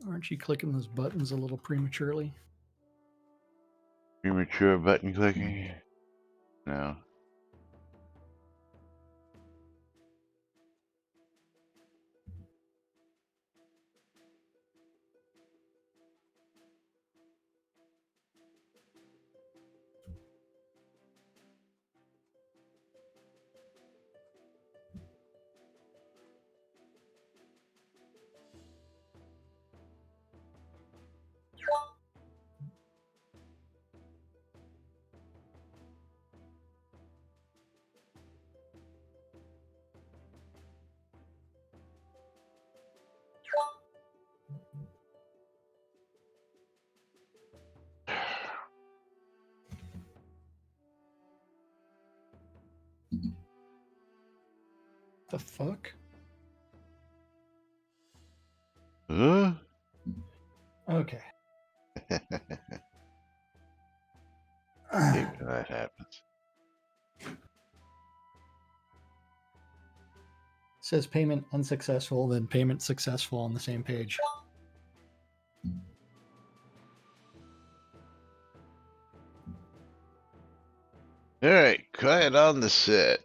Aren't you clicking those buttons a little prematurely? Premature button clicking? No. The fuck? Huh? Okay. Hate when that happens. Says payment unsuccessful, then payment successful on the same page. All right, quiet on the set.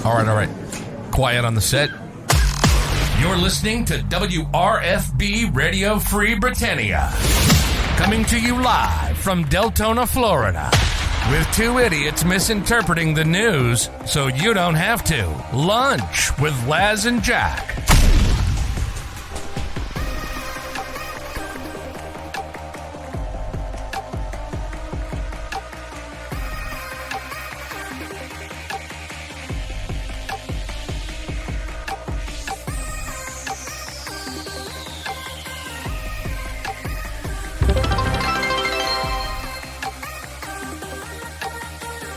All right. Quiet on the set. You're listening to WRFB Radio Free Britannia. Coming to you live from Deltona, Florida. With two idiots misinterpreting the news so you don't have to. Lunch with Laz and Jack.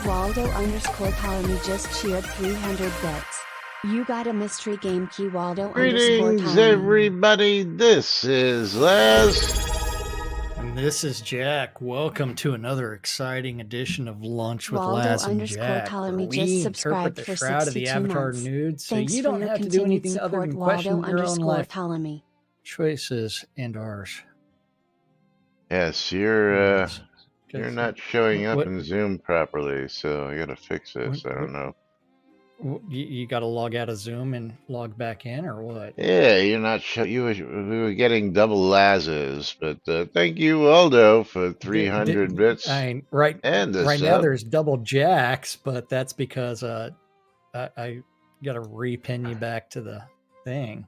Waldo_Palmy just cheered 300 bits. You got a mystery game key, Waldo_Palmy. Greetings, everybody. This is Les. And this is Jack. Welcome to another exciting edition of Lunch with Laz and Jack, where we interpret the Shroud of the Avatar nude so you don't have to do anything other than question your own life choices and ours. Yes, you're not showing up in Zoom properly, so I gotta fix this. I don't know. You got to log out of Zoom and log back in, or what? Yeah, you're not we were getting double Lazes, but thank you, Waldo, for 300 bits. Right now there's double Jacks, but that's because I got to repin you back to the thing.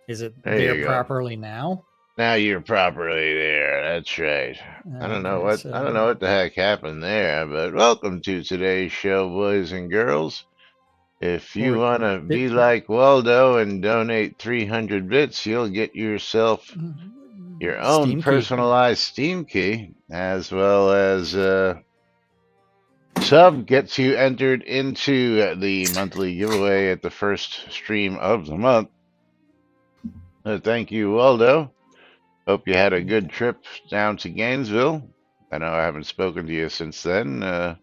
Is it there properly now? Now you're properly there. That's right. I don't know what the heck happened there, but welcome to today's show, boys and girls. If you want to be like Waldo and donate 300 bits, you'll get yourself your own Steam personalized Steam key, as well as sub gets you entered into the monthly giveaway at the first stream of the month. Thank you, Waldo. Hope you had a good trip down to Gainesville. I know I haven't spoken to you since then.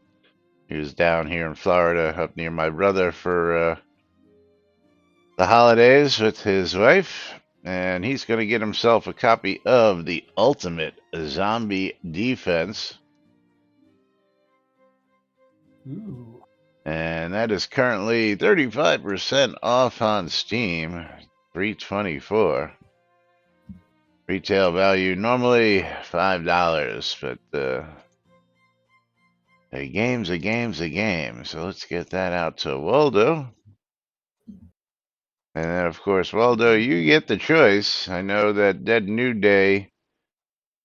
He was down here in Florida up near my brother for the holidays with his wife, and he's going to get himself a copy of The Ultimate Zombie Defense. Ooh. And that is currently 35% off on Steam, $3.24. Retail value normally $5, but A game's a game's a game. So let's get that out to Waldo. And then, of course, Waldo, you get the choice. I know that Dead New Day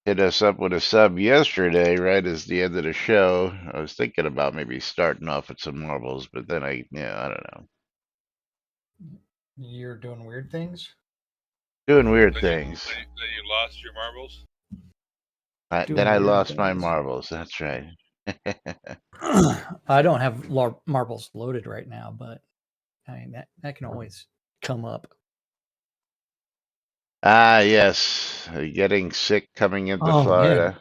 hit us up with a sub yesterday, right as the end of the show. I was thinking about maybe starting off with some marbles, but then I don't know. You're doing weird things? Doing weird things. That you lost your marbles? Then I lost my marbles. That's right. I don't have marbles loaded right now, but I mean that can always come up. Ah, yes. Getting sick coming into Florida. Man.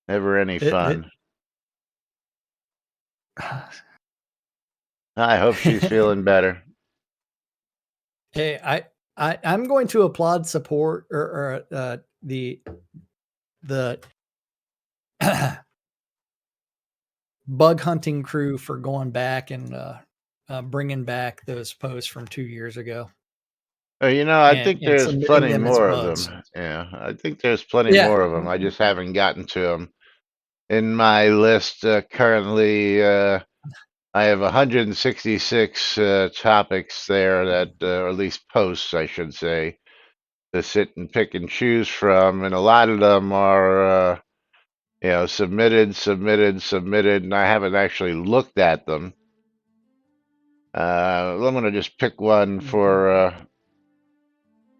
Never any fun. I hope she's feeling better. Hey, I'm going to applaud support or the bug hunting crew for going back and bringing back those posts from 2 years ago. I think there's plenty more of them. Yeah, I think there's plenty more of them. I just haven't gotten to them. In my list currently, I have 166 topics there that, or at least posts, I should say, to sit and pick and choose from, and a lot of them are, submitted, and I haven't actually looked at them. I'm going to just pick one for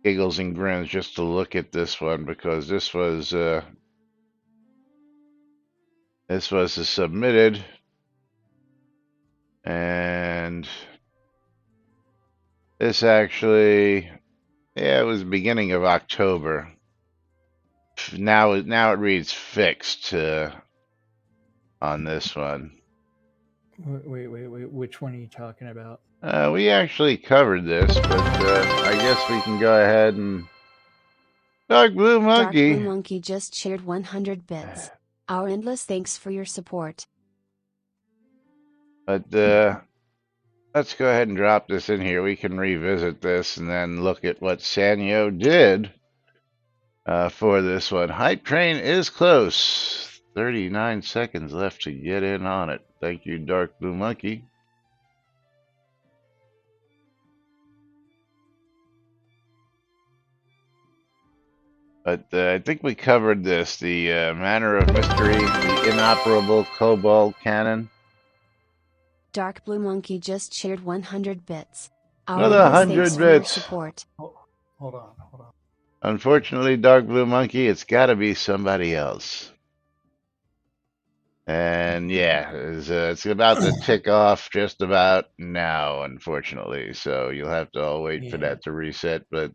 giggles and grins just to look at this one, because this was submitted, and this actually, it was beginning of October. Now it reads fixed on this one. Wait, which one are you talking about? We actually covered this, but I guess we can go ahead and Dark Blue Monkey. Dark Blue Monkey just shared 100 bits. Our endless thanks for your support. But let's go ahead and drop this in here. We can revisit this and then look at what Sanyo did for this one. Hype train is close. 39 seconds left to get in on it. Thank you, Dark Blue Monkey. But I think we covered this. The Manor of Mystery, the inoperable Cobalt Cannon. Dark Blue Monkey just shared 100 bits. Another 100 bits. Support. Hold on. Unfortunately, Dark Blue Monkey, it's got to be somebody else. And yeah, it's about to tick off just about now, unfortunately. So you'll have to all wait for that to reset. But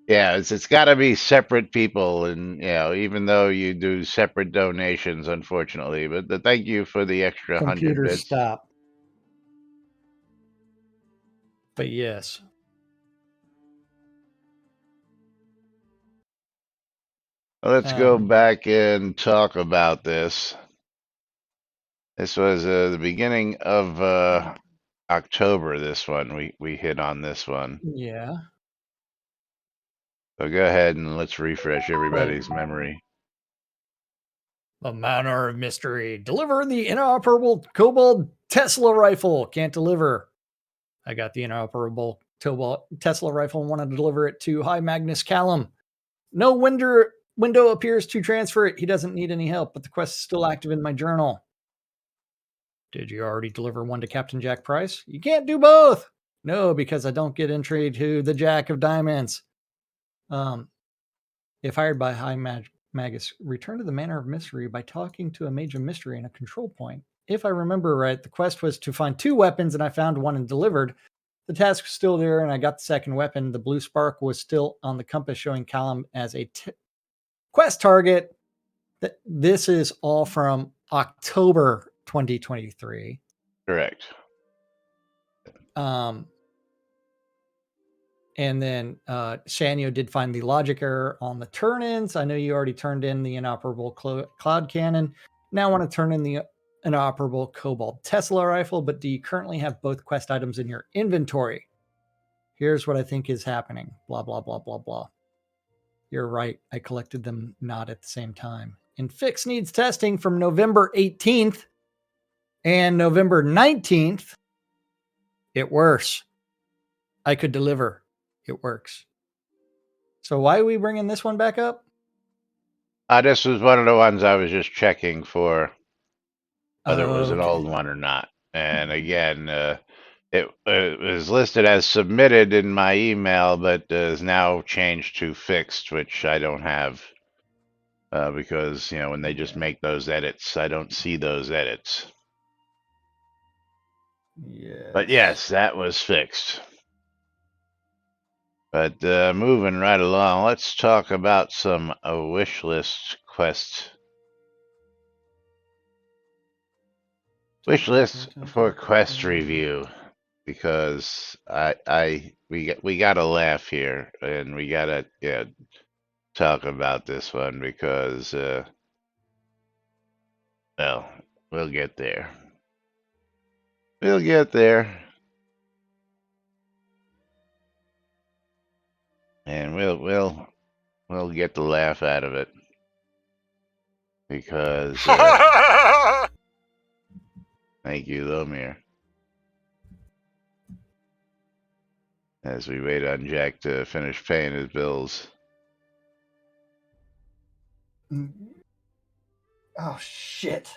yeah, it's got to be separate people, and even though you do separate donations, unfortunately. But thank you for the extra 100 bits. Stop. But yes. Let's go back and talk about this. This was the beginning of October. This one we hit on this one. Yeah. So go ahead and let's refresh everybody's memory. The Manor of Mystery. Deliver the inoperable Cobalt Tesla rifle. Can't deliver. I got the inoperable Tesla rifle and wanted to deliver it to High Magnus Callum. No window appears to transfer it. He doesn't need any help, but the quest is still active in my journal. Did you already deliver one to Captain Jack Price? You can't do both. No, because I don't get entry to the Jack of Diamonds. If hired by High Magus, return to the Manor of Mystery by talking to a Mage of Mystery in a control point. If I remember right, the quest was to find 2 weapons, and I found one and delivered. The task was still there, and I got the second weapon. The blue spark was still on the compass, showing Callum as a quest target. This is all from October 2023. Correct. And then Sanyo did find the logic error on the turn-ins. I know you already turned in the inoperable cloud cannon. Now I want to turn in the inoperable Cobalt Tesla rifle, but do you currently have both quest items in your inventory? Here's what I think is happening. Blah, blah, blah, blah, blah. You're right. I collected them not at the same time. and fix needs testing from November 18th and November 19th. It works. I could deliver. It works. So why are we bringing this one back up? This was one of the ones I was just checking for whether it was an Okay. old one or not. And again, it was listed as submitted in my email, but is now changed to fixed, which I don't have because, you know, when they just make those edits, I don't see those edits. Yes. But yes, that was fixed. But moving right along, let's talk about some wish list quests. Wish list for quest review, because we got to laugh here, and we got to talk about this one because well, we'll get there. We'll get there. And we'll get the laugh out of it because thank you, Lomir. As we wait on Jack to finish paying his bills. Oh shit.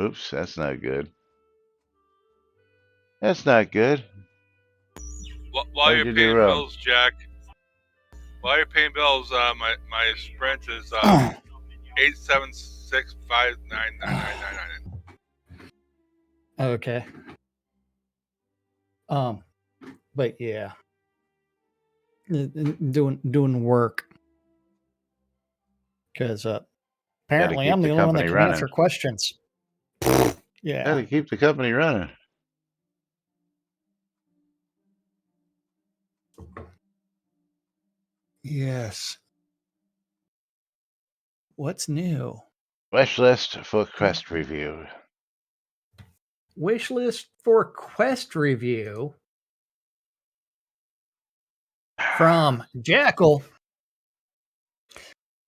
Oops, that's not good. That's not good. While you're paying bills, Jack. While you're paying bills, my Sprint is 876599999. Okay. But yeah, doing work because apparently I'm the only one that can answer questions. Yeah. Gotta keep the company running. Yes. What's new? Wish list for quest review. Wish list for quest review from Jackal.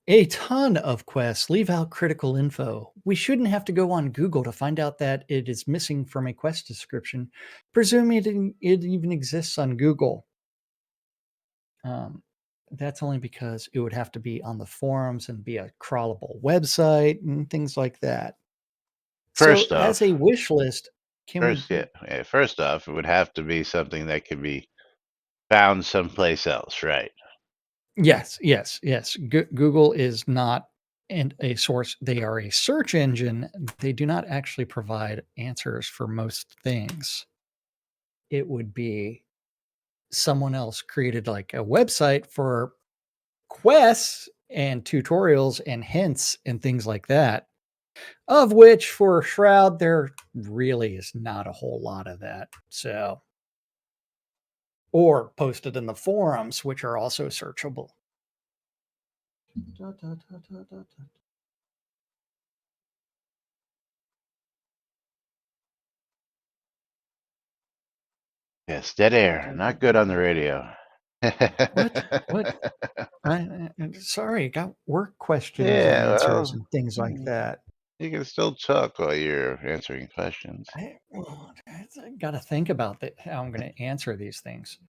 A ton of quests leave out critical info. We shouldn't have to go on Google to find out that it is missing from a quest description, presuming it even exists on Google. That's only because it would have to be on the forums and be a crawlable website and things like that. First So, off, as a wish list, first off, it would have to be something that could be found someplace else, right? Yes. Google is not a source. They are a search engine. They do not actually provide answers for most things. It would be someone else created like a website for quests and tutorials and hints and things like that, of which for Shroud, there really is not a whole lot of that. So, or posted in the forums, which are also searchable. Yes, dead air. Not good on the radio. What? Sorry, got work questions and answers and things like that. You can still talk while you're answering questions. I got to think about how I'm going to answer these things.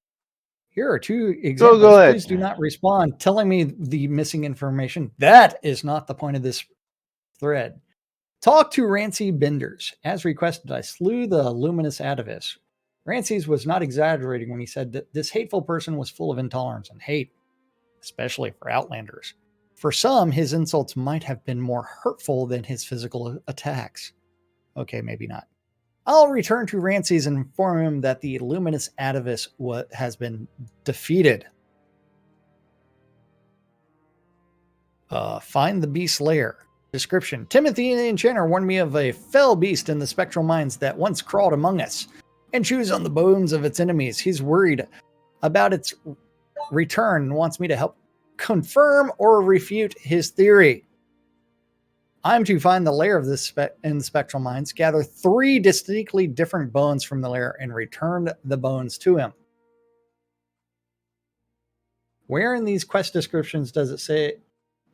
Here are two examples. Go ahead. Please do not respond telling me the missing information. That is not the point of this thread. Talk to Rancy Benders. As requested, I slew the luminous atavis. Rancy's was not exaggerating when he said that this hateful person was full of intolerance and hate, especially for Outlanders. For some, his insults might have been more hurtful than his physical attacks. Okay, maybe not. I'll return to Rancy's and inform him that the luminous atavis has been defeated. Find the beast lair. Description. Timothy the Enchanter warned me of a fell beast in the spectral mines that once crawled among us and chews on the bones of its enemies. He's worried about its return and wants me to help confirm or refute his theory. I'm to find the lair of this in the spectral mines, gather 3 distinctly different bones from the lair, and return the bones to him. Where in these quest descriptions does it say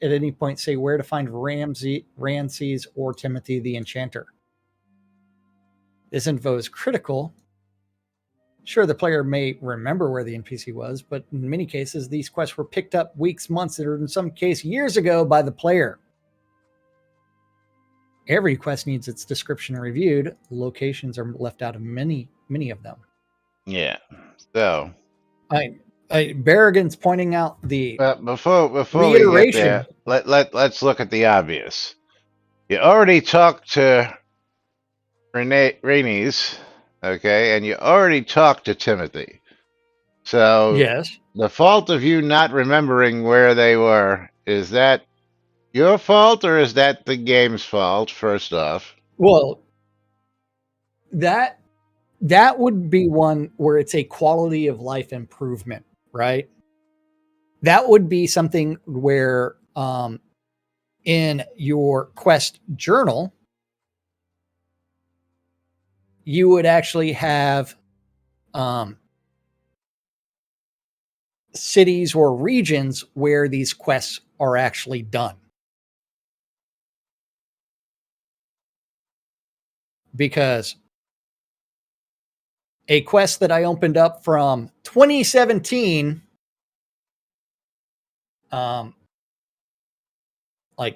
at any point say where to find Ramses or Timothy the Enchanter. This info is critical. Sure, the player may remember where the NPC was, but in many cases, these quests were picked up weeks, months, or in some case, years ago by the player. Every quest needs its description reviewed. Locations are left out of many of them. Yeah. So, Berrigan's pointing out the before we get reiteration. there, let's look at the obvious. You already talked to Rainey's, okay, and you already talked to Timothy. So, yes, the fault of you not remembering where they were, is that your fault or is that the game's fault? First off, well, that would be one where it's a quality of life improvement, right? That would be something where in your quest journal, you would actually have cities or regions where these quests are actually done. Because a quest that I opened up from 2017, like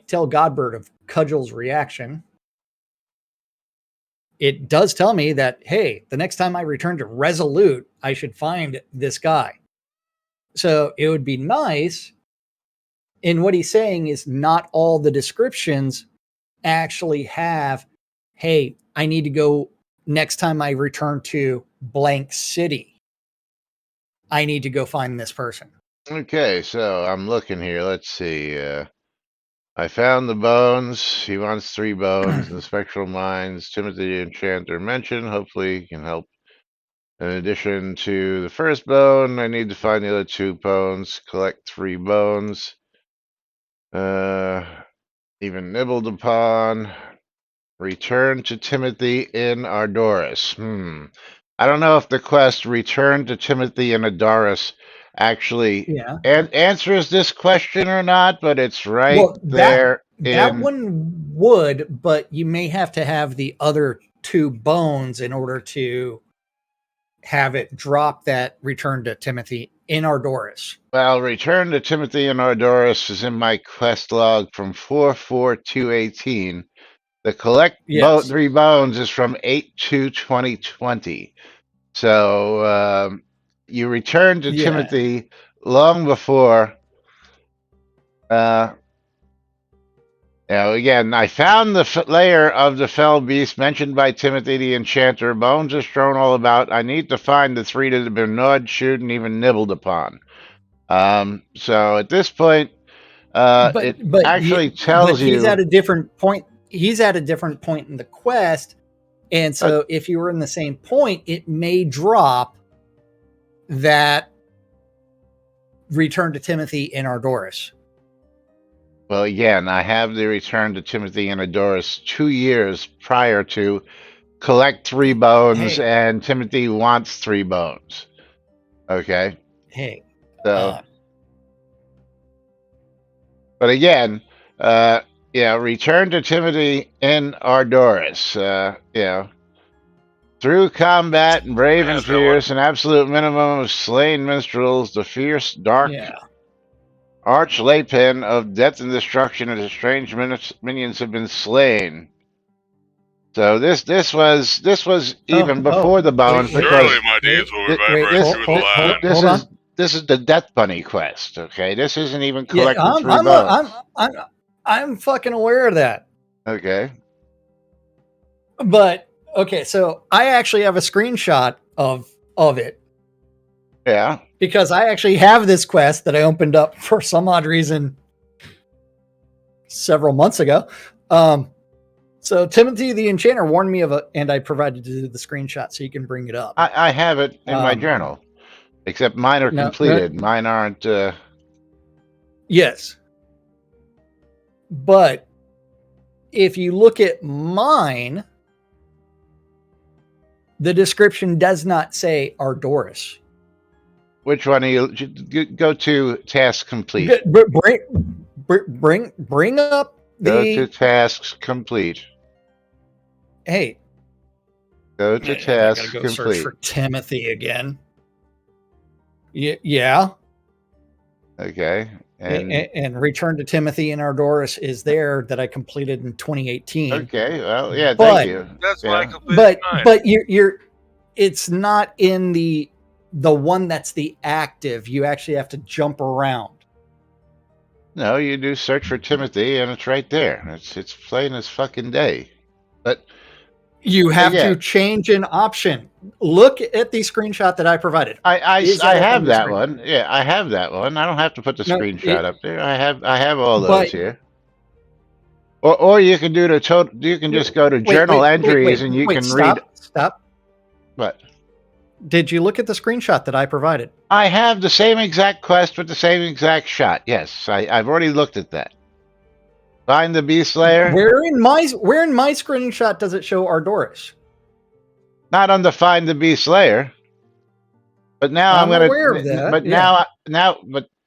tell Godbird of Cudgel's reaction, it does tell me that, hey, the next time I return to Resolute, I should find this guy. So it would be nice. And what he's saying is not all the descriptions actually have, hey, I need to go next time I return to blank city. I need to go find this person. Okay, so I'm looking here. Let's see. I found the bones. He wants 3 bones. The spectral mines. Timothy the Enchanter mentioned. Hopefully he can help. In addition to the first bone, I need to find the other 2 bones. Collect 3 bones. Even nibbled upon. Return to Timothy in Ardoris. I don't know if the quest Return to Timothy in Ardoris actually answers this question or not, but it's right there. That one would, but you may have to have the other 2 bones in order to have it drop that Return to Timothy in Ardoris. Well, Return to Timothy in Ardoris is in my quest log from 4/4/2/18. The collect 3 bones is from 8/2/2020. So you returned to Timothy long before. Again, I found the layer of the fell beast mentioned by Timothy the Enchanter. Bones are strewn all about. I need to find the 3 that have been gnawed, chewed, and even nibbled upon. So at this point, it actually tells you he's at a different point. He's at a different point in the quest. And so if you were in the same point, it may drop that Return to Timothy in Ardoris. Well, again, I have the Return to Timothy in Ardoris 2 years prior to collect 3 bones, and Timothy wants 3 bones. Okay? So... but again, Return to Timothy in Ardoris. Through combat and brave and fierce, an absolute minimum of slain minstrels, the fierce, dark arch laypin of death and destruction and strange minions have been slain. So this was even before the bones. Surely my deeds will be vibrating through the land. This is the Death Bunny quest. Okay, this isn't even collecting 3 bones. I'm fucking aware of that. Okay. But okay, so I actually have a screenshot of it. Yeah. Because I actually have this quest that I opened up for some odd reason several months ago. So Timothy the Enchanter warned me of it, and I provided you the screenshot so you can bring it up. I have it in my journal, except mine are completed. Mine aren't. Yes. But if you look at mine, the description does not say Ardoris. Which one are you? Go to task complete. bring up Go the. to tasks complete. Hey. Go to I gotta tasks go search for complete. Timothy again. Yeah. Okay. And Return to Timothy in Ardoris is there that I completed in 2018. Okay. Well, yeah. But, Thank you. That's yeah. why I completed mine. But you're it's not in the one that's the active. You actually have to jump around. No, you do search for Timothy, and it's right there. It's plain as fucking day. But you have to change an option. Look at the screenshot that I provided. I have that one. Yeah, I have that one. I don't have to put the screenshot up there. I have all those here. Or you can do the total. You can just go to journal entries and you can read. Stop. What? Did you look at the screenshot that I provided? I have the same exact quest with the same exact shot. Yes, I've already looked at that. Find the Beast Slayer. Where in my screenshot does it show Ardoris? Not on the Find the Beast Slayer. But now I'm aware of that. But now,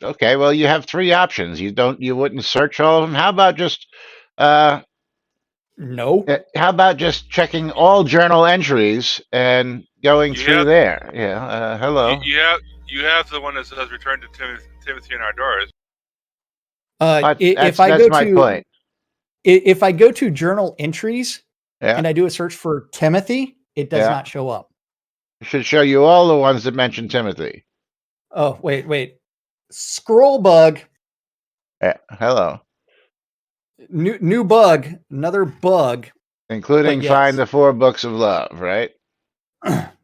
okay. Well, you have 3 options. You wouldn't search all of them. How about just no. How about just checking all journal entries and going through there? Yeah. Hello. You have the one that says Return to Timothy and Ardoris. If I go to point. If I go to journal entries and I do a search for Timothy, it does not show up. It should show you all the ones that mention Timothy. Oh, wait. Scroll bug. Yeah. Hello. New bug. Another bug. Including Find the 4 Books of Love, right?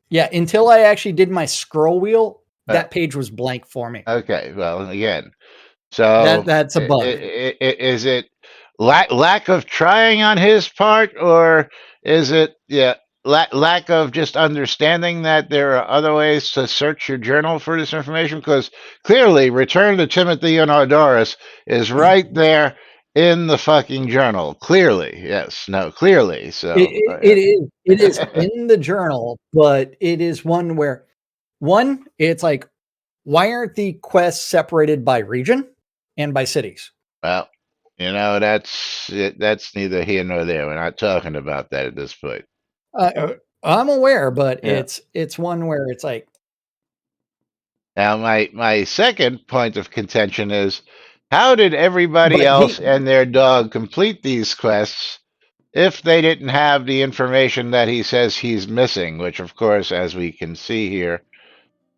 Yeah. Until I actually did my scroll wheel, that page was blank for me. Okay. Well, again. So that's a bug. Is it lack of trying on his part, or is it lack of just understanding that there are other ways to search your journal for this information? Because clearly, Return to Timothy and Ardoris is right there in the fucking journal. Clearly, yes, no, clearly. So it is in the journal, but it is one where it's like, why aren't the quests separated by region and by cities? Well, that's neither here nor there. We're not talking about that at this point. I'm aware, but it's one where it's like. Now, my second point of contention is, how did everybody else and their dog complete these quests if they didn't have the information that he says he's missing? Which, of course, as we can see here,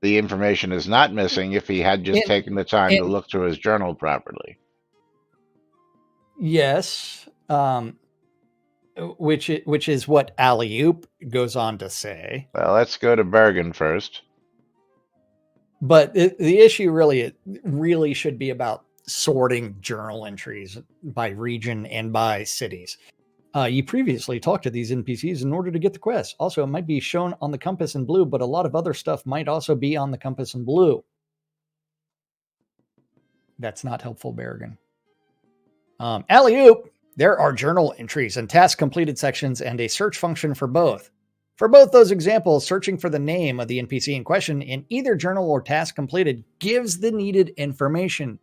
the information is not missing if he had just taken the time to look through his journal properly. Yes. Which is what Alley-Oop goes on to say. Well, let's go to Bergen first. But the issue really should be about sorting journal entries by region and by cities. You previously talked to these NPCs in order to get the quest. Also, it might be shown on the compass in blue, but a lot of other stuff might also be on the compass in blue. That's not helpful, Bergen. Alley-Oop, there are journal entries and task completed sections and a search function for both. For both those examples, searching for the name of the NPC in question in either journal or task completed gives the needed information.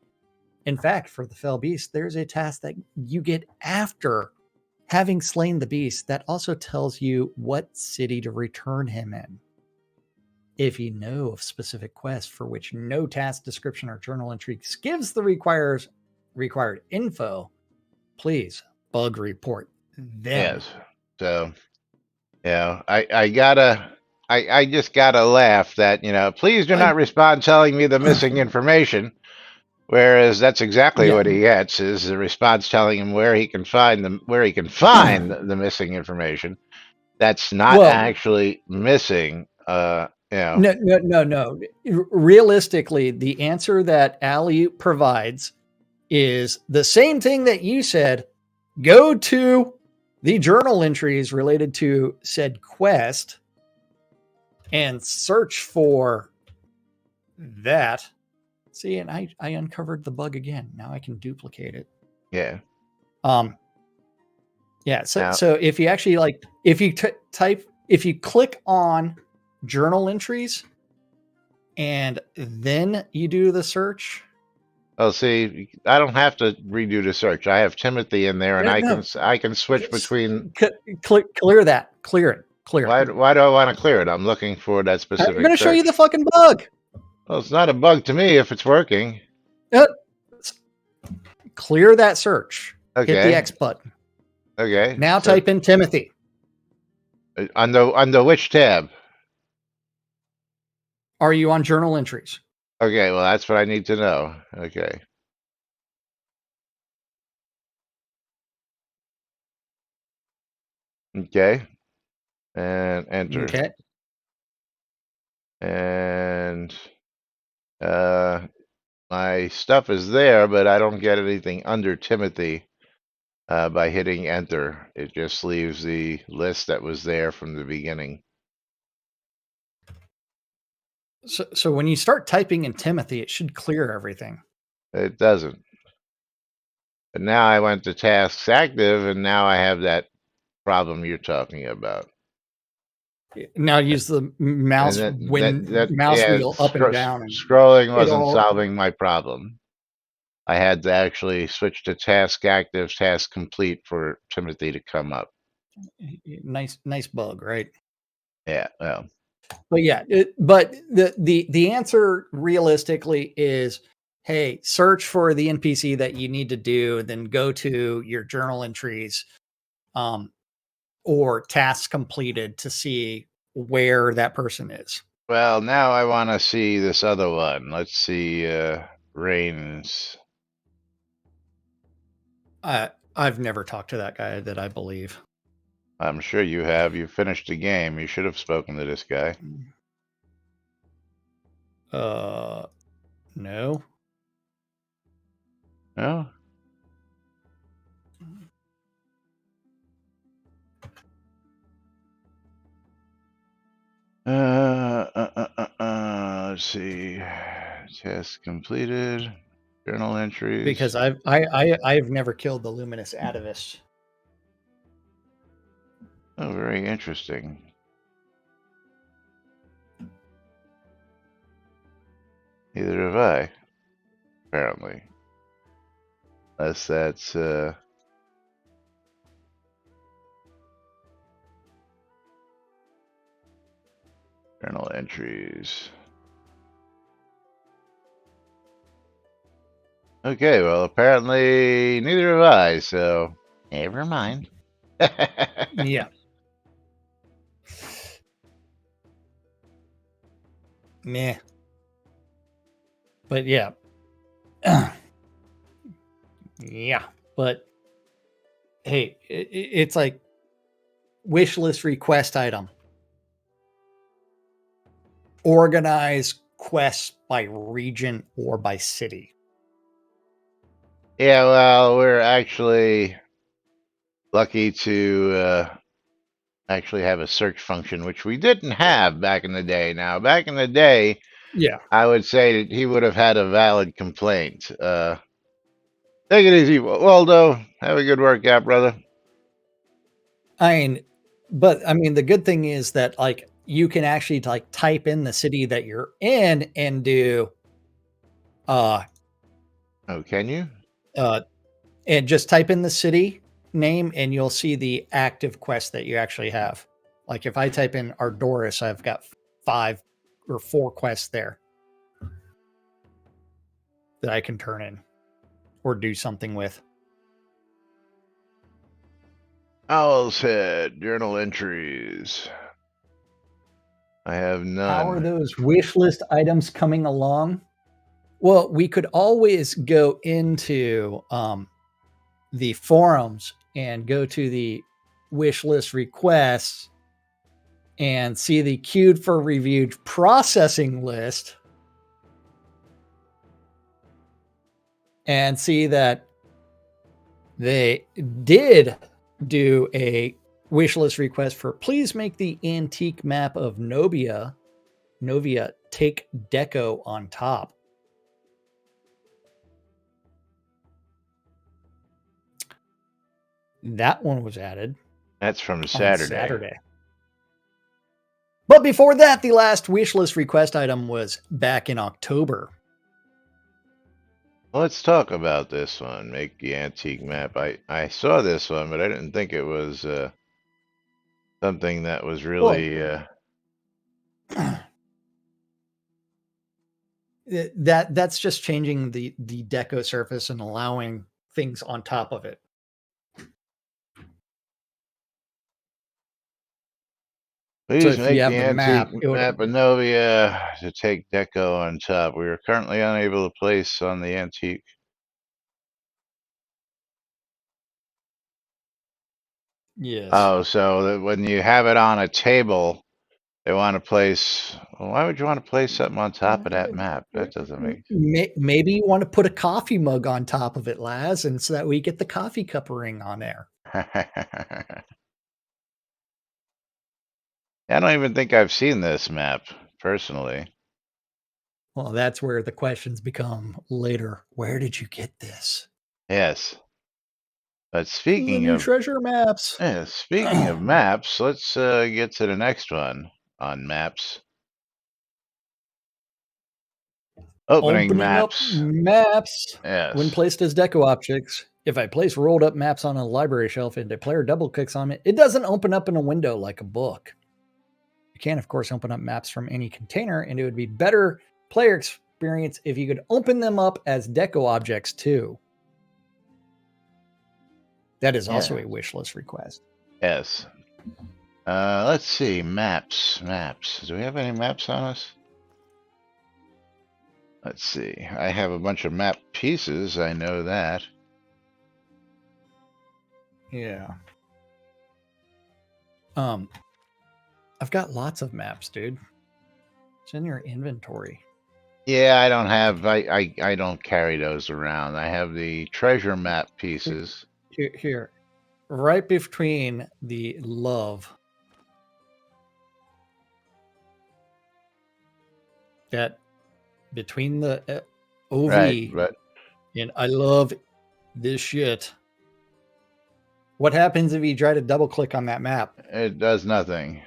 In fact, for the Fell Beast, there's a task that you get after having slain the beast that also tells you what city to return him in. If you know of specific quests for which no task description or journal entry gives the required info, please bug report them. Yes. So, I just gotta laugh that, please do not respond telling me the missing information. Whereas that's exactly what he gets, is the response telling him where he can find the missing information. That's not actually missing. No. Realistically, the answer that Ali provides is the same thing that you said. Go to the journal entries related to said quest and search for that. See, and I uncovered the bug again. Now I can duplicate it. Yeah. Yeah. So if you actually if you click on journal entries and then you do the search, Oh, see, I don't have to redo the search. I have Timothy in there, and I can switch between. Clear that. Clear it. Clear it. Why do I want to clear it? I'm looking for that I'm specific going to show you search. the fucking bug. Well, it's not a bug to me if it's working. Clear that search. Okay. Hit the X button. Okay. Now type in Timothy. Under which tab? Are you on journal entries? Okay, well, that's what I need to know. Okay. Okay. And enter. Okay. And my stuff is there, but I don't get anything under Timothy by hitting enter. It just leaves the list that was there from the beginning. So when you start typing in Timothy, it should clear everything. It doesn't. But now I went to tasks active, and now I have that problem you're talking about. Now use the mouse wheel up and down. And scrolling wasn't solving my problem. I had to actually switch to task active, task complete for Timothy to come up. Nice bug, right? Yeah, well. But yeah, but the answer realistically is, hey, search for the NPC that you need to do, then go to your journal entries, or tasks completed to see where that person is. Well, now I want to see this other one. Let's see, Rains. I've never talked to that guy that I believe. I'm sure you have. You finished the game. You should have spoken to this guy. No. No? Let's see. Test completed. Journal entries. Because I've never killed the luminous atavist. Oh, very interesting. Neither have I, apparently. Unless that's journal entries. Okay, well, apparently neither have I, so never mind. Yeah. Meh. But yeah. Yeah. But hey, it's like wish list request item. Organize quests by region or by city. Yeah, well, we're actually lucky to actually have a search function, which we didn't have back in the day. Now, back in the day, yeah, I would say that he would have had a valid complaint. Take it easy, Waldo. Have a good workout, brother. but the good thing is that like you can actually like type in the city that you're in and do oh, can you? And just type in the city name and you'll see the active quest that you actually have. Like if I type in Ardoris, I've got 5 or 4 quests there that I can turn in or do something with. Owl's Head, journal entries. I have none. How are those wish list items coming along? Well, we could always go into the forums and go to the wish list requests and see the queued for reviewed processing list and see that they did do a wish list request for please make the antique map of Novia take deco on top. That one was added. That's from Saturday. But before that, the last wish list request item was back in October. Let's talk about this one. Make the antique map. I saw this one, but I didn't think it was something that was really. That's just changing the deco surface and allowing things on top of it. Please make the antique map Anovia to take deco on top. We are currently unable to place on the antique. Yes. Oh, so when you have it on a table, they want to place. Well, why would you want to place something on top of that map? That doesn't make sense. Maybe you want to put a coffee mug on top of it, Laz, and so that we get the coffee cup ring on there. I don't even think I've seen this map personally. Well, that's where the questions become later. Where did you get this? Yes. But speaking of treasure maps. Yeah, speaking of maps, let's get to the next one on maps. Opening maps. Up maps. Yes. When placed as deco objects, if I place rolled up maps on a library shelf and a player double clicks on it, it doesn't open up in a window like a book. You can, of course, open up maps from any container, and it would be better player experience if you could open them up as deco objects too. That is also a wish list request. Yes. Let's see. Maps. Do we have any maps on us? Let's see. I have a bunch of map pieces. I know that. Yeah. I've got lots of maps, dude. It's in your inventory. Yeah, I don't have. I don't carry those around. I have the treasure map pieces. Here. Right between the love. That between the OV right. And I love this shit. What happens if you try to double click on that map? It does nothing.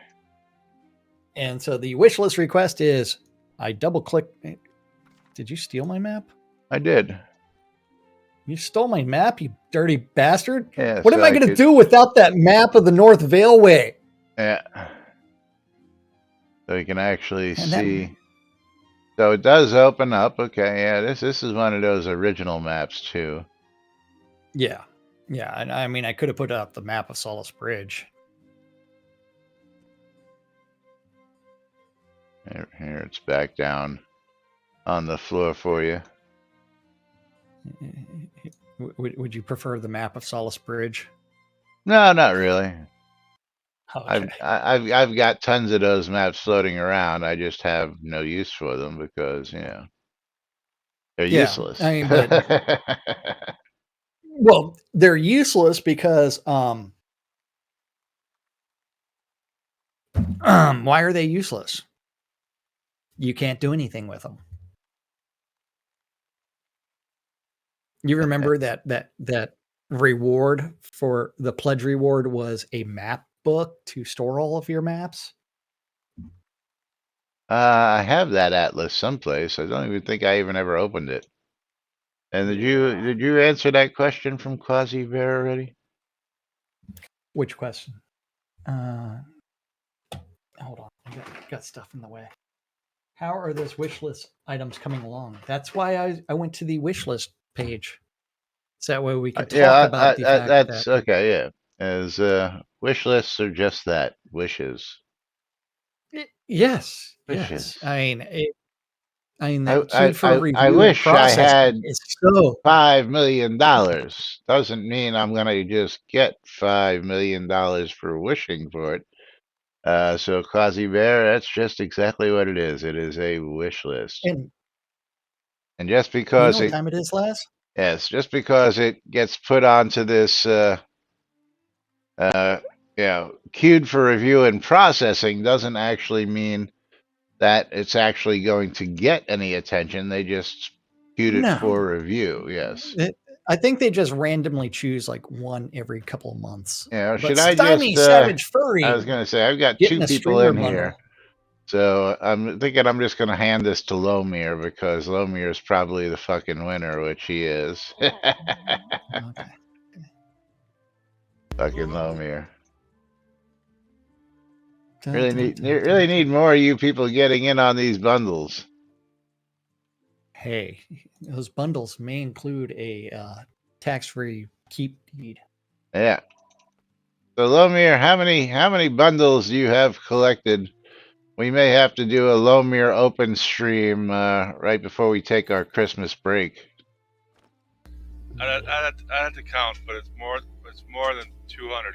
And so the wish list request is I double click. Did you steal my map? I did. You stole my map, you dirty bastard. Yeah, what am I going to do without that map of the North Valeway? Yeah. So you can actually see. So it does open up. Okay, yeah, this is one of those original maps too. Yeah. Yeah, and I mean I could have put up the map of Solace Bridge. Here it's back down on the floor for you. Would you prefer the map of Solace Bridge? No, not really. Okay. I've got tons of those maps floating around. I just have no use for them because they're useless. I mean, but well, they're useless because why are they useless? You can't do anything with them. You remember that reward for the pledge reward was a map book to store all of your maps? I have that atlas someplace. I don't even think I even ever opened it. And did you answer that question from Quasi Bear already? Which question? Hold on, I got stuff in the way. How are those wish list items coming along? That's why I went to the wish list page. So that way we can talk about the fact that's that, okay. Yeah, as wish lists are just that, wishes. Yes. Wishes. Yes. I mean, I wish I had $5 million. Doesn't mean I'm gonna just get $5 million for wishing for it. So Quasi Bear, that's just exactly what it is. It is a wish list. And just because what time it is, Laz? Yes, just because it gets put onto this queued for review and processing doesn't actually mean that it's actually going to get any attention. They just queued it for review. Yes. I think they just randomly choose like one every couple of months. Yeah, should I just Savage Furry? I was going to say I've got two people in here So I'm thinking I'm just going to hand this to Lomir because Lomir is probably the fucking winner, which he is. Okay. Fucking Lomir. Dun, dun, dun, Really need more of you people getting in on these bundles. Hey, those bundles may include a tax-free keep deed. Yeah. So Lomir, how many bundles do you have collected? We may have to do a Lomir open stream right before we take our Christmas break. I have to count, but it's more than 200.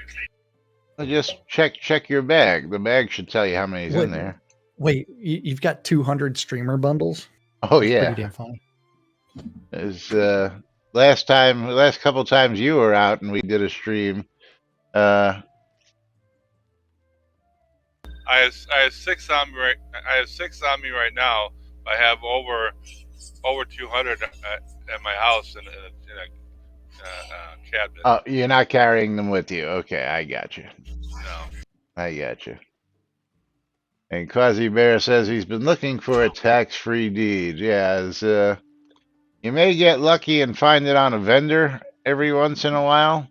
Well, just check your bag. The bag should tell you how many's in there. Wait, you've got 200 streamer bundles? Oh That's yeah, pretty damn funny. As last couple times you were out and we did a stream. I have 6 on me right. I have 6 on me right now. I have over 200 at my house in a cabinet. Oh, you're not carrying them with you. Okay, I got you. No. I got you. And Quasi Bear says he's been looking for a tax-free deed. Yeah, you may get lucky and find it on a vendor every once in a while.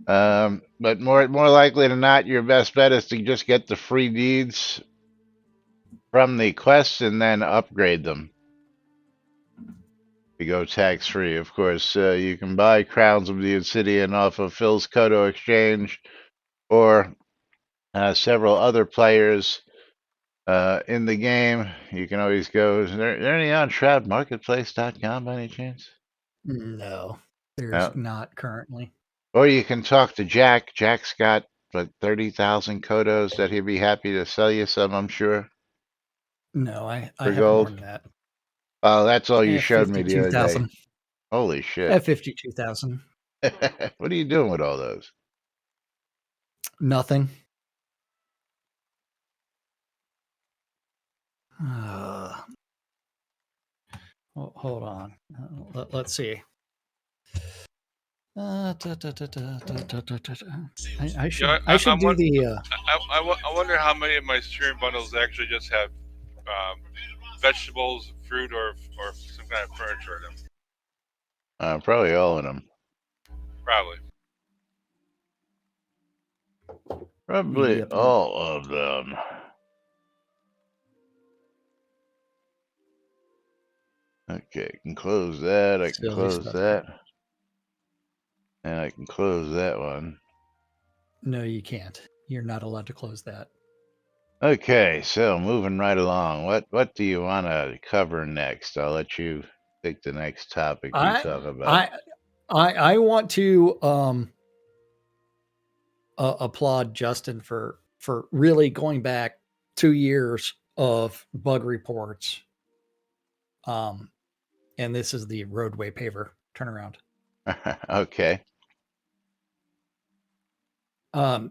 But more likely than not, your best bet is to just get the free deeds from the quests and then upgrade them to go tax-free. Of course, you can buy Crowns of the Obsidian off of Phil's Kodo Exchange or several other players in the game. You can always go. Is there any on shroudmarketplace.com by any chance? No, there's not currently. Or you can talk to Jack. Jack's got like 30,000 Kodos that he'd be happy to sell you some, I'm sure. No, I have gold. more than that. Oh, that's all you showed me the other day. 52,000. Holy shit. At 52,000. What are you doing with all those? Nothing. Hold on. Let's see. I should do the. I wonder how many of my stream bundles actually just have vegetables, fruit, or some kind of furniture in them. Probably all of them. Probably all of them. Okay, I can close that. I can close that. And I can close that one. No, you can't. You're not allowed to close that. Okay, so moving right along. What do you want to cover next? I'll let you pick the next topic you talk about. I want to applaud Justin for really going back 2 years of bug reports. And this is the roadway paver turnaround. Okay.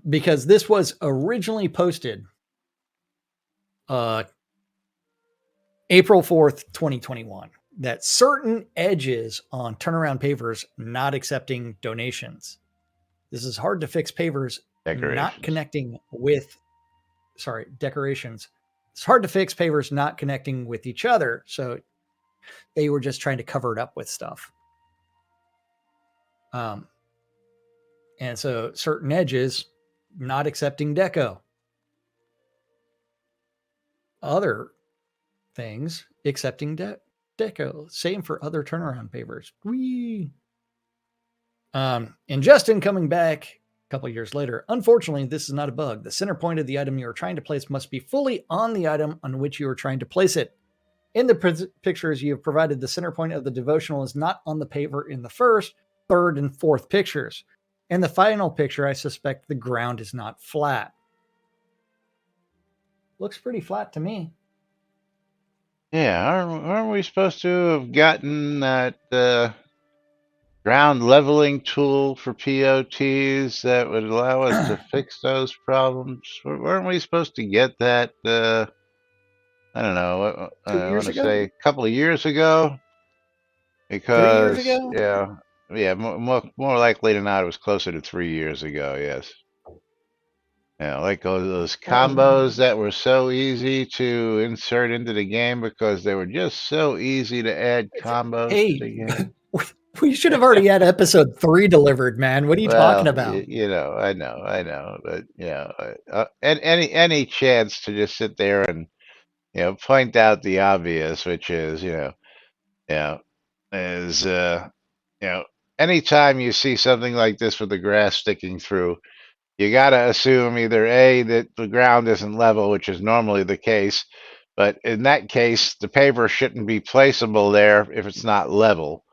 Because this was originally posted April 4th, 2021, that certain edges on turnaround pavers not accepting donations. This is hard to fix pavers not connecting with, decorations. It's hard to fix pavers not connecting with each other. So they were just trying to cover it up with stuff. And so certain edges not accepting deco. Other things accepting deco. Same for other turnaround pavers. Whee! And Justin coming back a couple years later. Unfortunately, this is not a bug. The center point of the item you are trying to place must be fully on the item on which you are trying to place it. In the pictures you have provided, the center point of the devotional is not on the paver in the first, third, and fourth pictures. In the final picture, I suspect the ground is not flat. Looks pretty flat to me. Yeah, aren't we supposed to have gotten that ground leveling tool for POTs that would allow us to fix those problems? Weren't we supposed to get that? I don't know. I want to say a couple of years ago. Because 3 years ago? Yeah, more likely than not, it was closer to 3 years ago. Yes. like those combos that were so easy to insert into the game because they were just so easy to add combos to the game. We should have already had episode 3 delivered, man. What are you talking about? I know, but and any chance to just sit there and point out the obvious, which is is anytime you see something like this with the grass sticking through, you got to assume either A, that the ground isn't level, which is normally the case, but in that case, the paver shouldn't be placeable there if it's not level.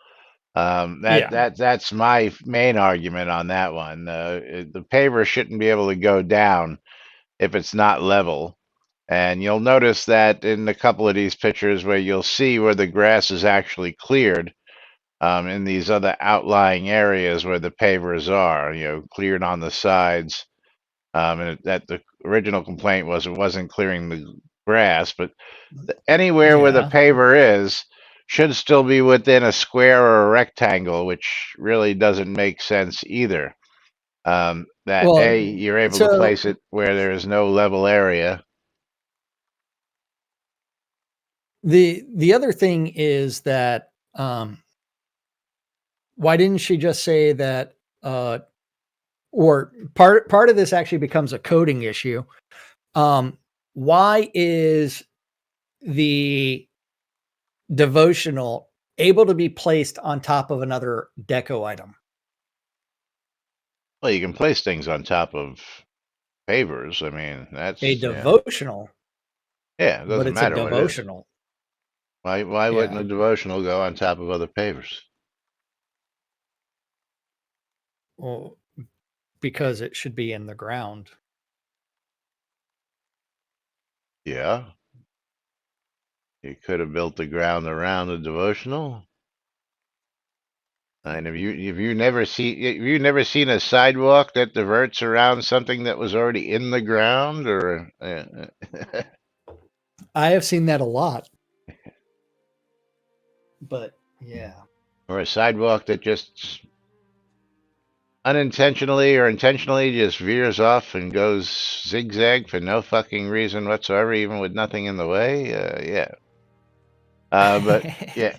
That's my main argument on that one. The paver shouldn't be able to go down if it's not level. And you'll notice that in a couple of these pictures where you'll see where the grass is actually cleared, in these other outlying areas where the pavers are, cleared on the sides. And that the original complaint was it wasn't clearing the grass, but anywhere where the paver is should still be within a square or a rectangle, which really doesn't make sense either. You're able to place it where there is no level area. The other thing is that why didn't she just say that or part of this actually becomes a coding issue. Why is the devotional able to be placed on top of another deco item? Well, you can place things on top of pavers. I mean, that's a devotional. Yeah, it doesn't but it's matter a devotional. What it is. Why wouldn't a devotional go on top of other pavers? Well, because it should be in the ground. Yeah. You could have built the ground around the devotional. And have you never seen a sidewalk that diverts around something that was already in the ground, or I have seen that a lot. But yeah. Or a sidewalk that just unintentionally or intentionally just veers off and goes zigzag for no fucking reason whatsoever, even with nothing in the way. Yeah. But yeah.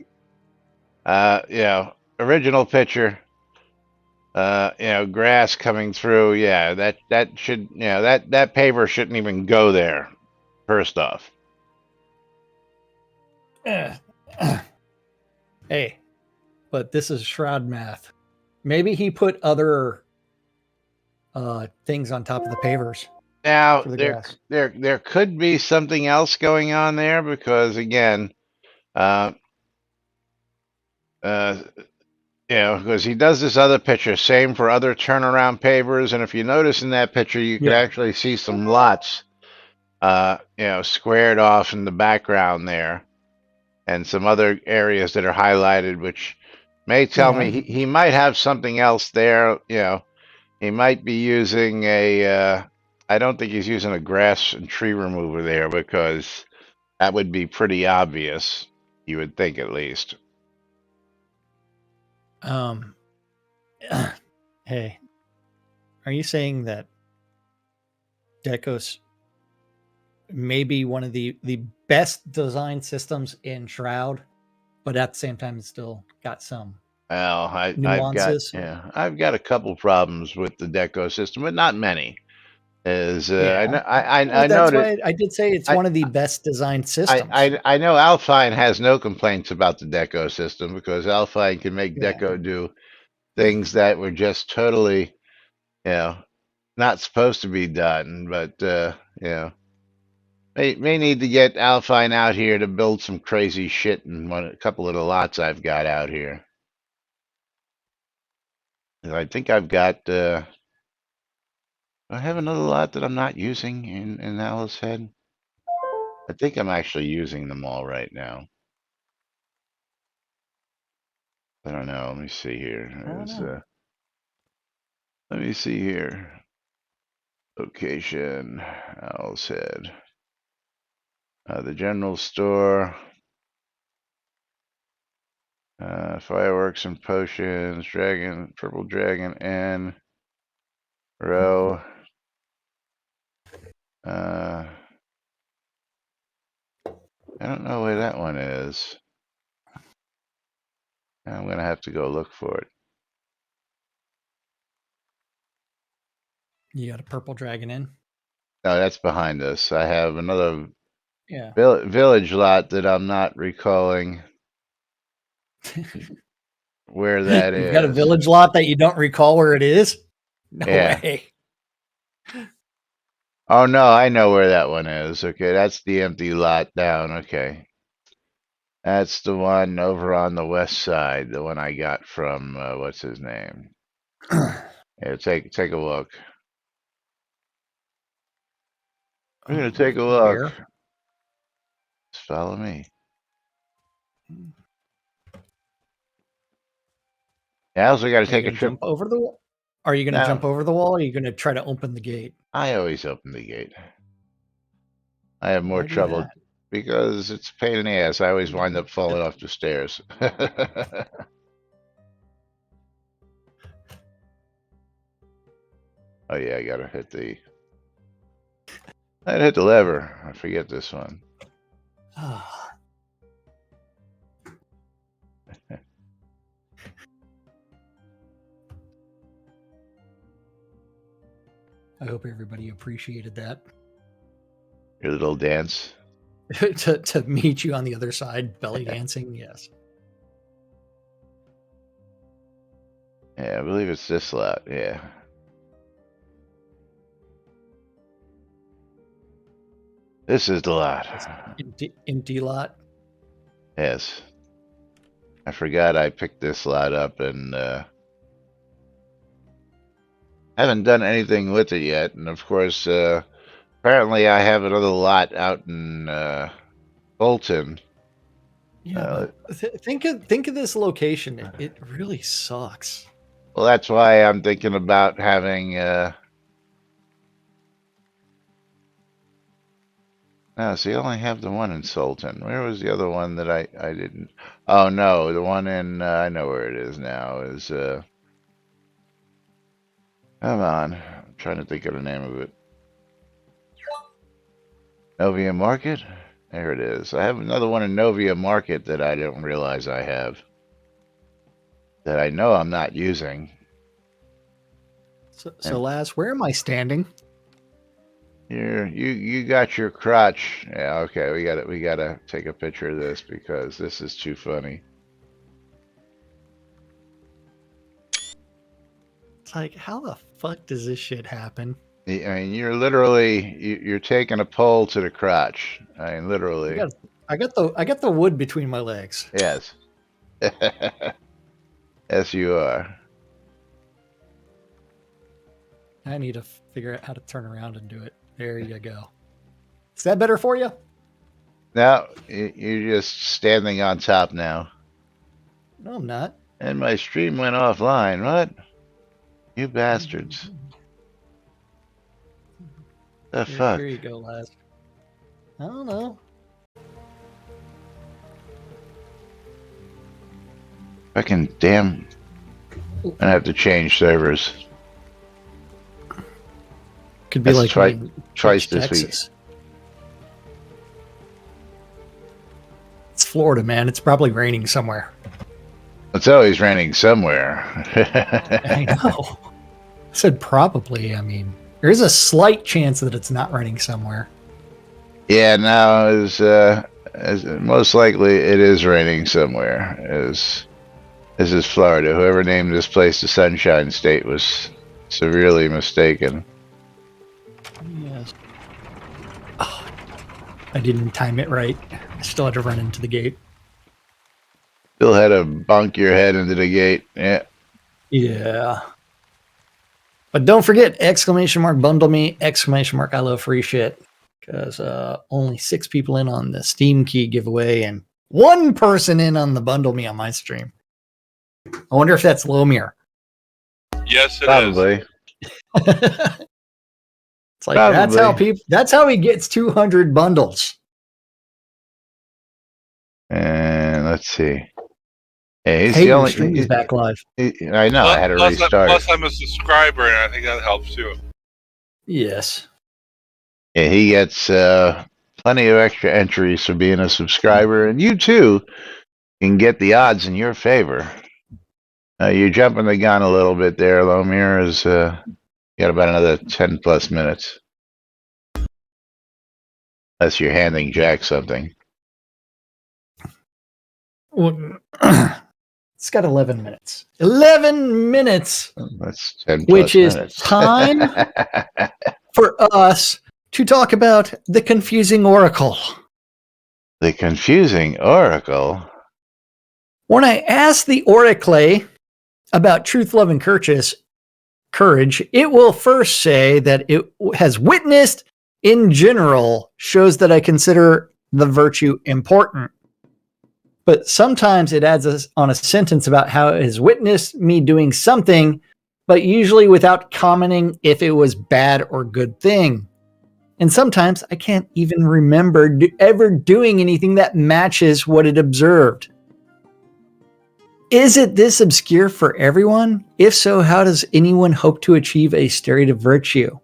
Original picture. Grass coming through. Yeah, that should, that paver shouldn't even go there. First off. Hey, but this is Shroud math. Maybe he put other things on top of the pavers. Now there could be something else going on there because again, because he does this other picture, same for other turnaround pavers, and if you notice in that picture, you can actually see some lots, squared off in the background there, and some other areas that are highlighted, which may tell me he might have something else there. He might be using I don't think he's using a grass and tree remover there because that would be pretty obvious. You would think, at least. Hey, are you saying that Decos may be one of the best design systems in Shroud, but at the same time, it's still got some nuances? I've got a couple problems with the Deco system, but not many. I know that's why I did say it's one of the best designed systems. I know Alpine has no complaints about the Deco system because Alpine can make Deco do things that were just totally, not supposed to be done. But may need to get Alpine out here to build some crazy shit in a couple of the lots I've got out here. I think I've got. I have another lot that I'm not using in Alice Head. I think I'm actually using them all right now. I don't know. Let me see here. Let me see here. Location, Owl's Head. The general store. Fireworks and potions. Dragon, purple dragon, and row. I don't know where that one is. I'm going to have to go look for it. You got a purple dragon in? No, that's behind us. I have another Yeah. village lot that I'm not recalling where that You've is. got a village lot that you don't recall where it is? No way. Oh, no, I know where that one is. Okay, that's the empty lot down. Okay. That's the one over on the west side, the one I got from, what's his name? Yeah, take a look. We're going to take a look. Where? Just follow me. Yeah, I also got to take a trip. Jump over the wall? Are you going to jump over the wall, or are you going to try to open the gate? I always open the gate. I have more trouble because it's a pain in the ass. I always wind up falling off the stairs. Oh yeah, I gotta hit the lever. I forget this one. I hope everybody appreciated that. Your little dance. to meet you on the other side, belly dancing, yes. Yeah, I believe it's this lot, yeah. This is the lot. Empty lot? Yes. I forgot I picked this lot up and haven't done anything with it yet. And of course, apparently I have another lot out in Bolton. Yeah, but think of this location. It really sucks. Well, that's why I'm thinking about having no, see, I only have the one in Sultan. Where was the other one that I didn't? Oh no, the one in I know where it is now. Is come on, I'm trying to think of the name of it. Novia Market. There it is. I have another one in Novia Market that I don't realize I have. That I know I'm not using. So Laz, where am I standing? You got your crotch. Yeah, okay, we gotta take a picture of this because this is too funny. It's like, how the fuck does this shit happen? I mean, you're literally you're taking a pole to the crotch. I mean, literally. I got the wood between my legs. Yes. Yes, you are. I need to figure out how to turn around and do it. There you go. Is that better for you? Now you're just standing on top now. No, I'm not. And my stream went offline. What? You bastards. The fuck? Here you go, Laz. I don't know. Fucking damn. I have to change servers. Could be That's like twice this Texas. Week. It's Florida, man. It's probably raining somewhere. It's always raining somewhere. I know. I said probably. I mean, there is a slight chance that it's not raining somewhere. Yeah, now as most likely it is raining somewhere. This is Florida. Whoever named this place the Sunshine State was severely mistaken. Yes. Oh, I didn't time it right. I still had to run into the gate. Still had to bonk your head into the gate. Yeah. Yeah. But don't forget, ! Bundle me, ! I love free shit. Because only 6 people in on the Steam key giveaway and 1 person in on the bundle me on my stream. I wonder if that's Lomir. Yes, it Probably. is. It's like Probably. That's how he gets 200 bundles. And let's see. Hey, he's the only stream is back live. I know. I had to restart. Plus, I'm a subscriber, and I think that helps too. Yes. Yeah, he gets plenty of extra entries for being a subscriber, and you too can get the odds in your favor. You're jumping the gun a little bit there, Lomir. Is got about another 10 plus minutes. Unless you're handing Jack something. Well, it's got 11 minutes. 11 minutes! That's 10 plus which is minutes. time for us to talk about the confusing oracle. The confusing oracle? When I asked the oracle about truth, love, and courage, it will first say that it has witnessed in general shows that I consider the virtue important. But sometimes it adds on a sentence about how it has witnessed me doing something, but usually without commenting if it was bad or good thing. And sometimes I can't even remember ever doing anything that matches what it observed. Is it this obscure for everyone? If so, how does anyone hope to achieve a state of virtue?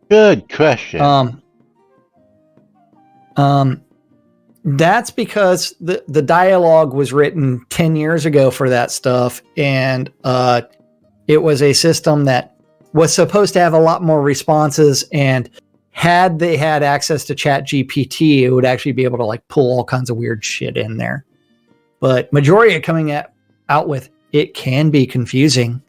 Good question. That's because the dialogue was written 10 years ago for that stuff, and it was a system that was supposed to have a lot more responses, and had they had access to ChatGPT, it would actually be able to like pull all kinds of weird shit in there. But Majoria coming out with it can be confusing.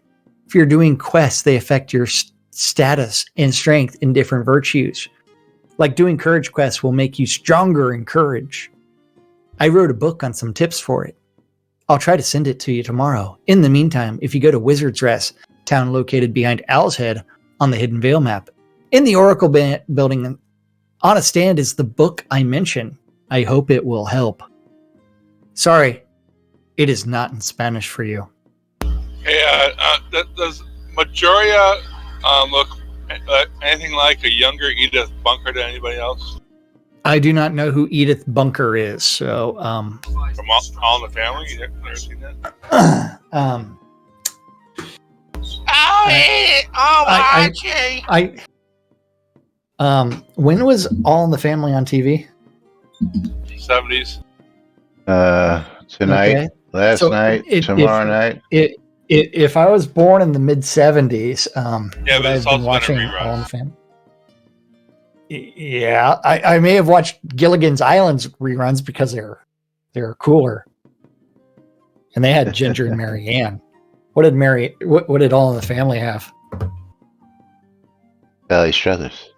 If you're doing quests, they affect your status and strength in different virtues. Like doing courage quests will make you stronger in courage. I wrote a book on some tips for it. I'll try to send it to you tomorrow. In the meantime, if you go to Wizard's Rest, town located behind Owl's Head on the Hidden Vale map, in the Oracle building, on a stand is the book I mentioned. I hope it will help. Sorry, it is not in Spanish for you. Hey, does Majoria look anything like a younger Edith Bunker to anybody else? I do not know who Edith Bunker is, so from All in the Family. You never seen that? When was All in the Family on TV? 70s. Tonight, okay. Last night, tomorrow night. If I was born in the mid 70s, yeah, but I've been watching All in the Family. Yeah, I may have watched Gilligan's Island's reruns because they're cooler, and they had Ginger and Mary Ann. What did All in the Family have? Sally Struthers.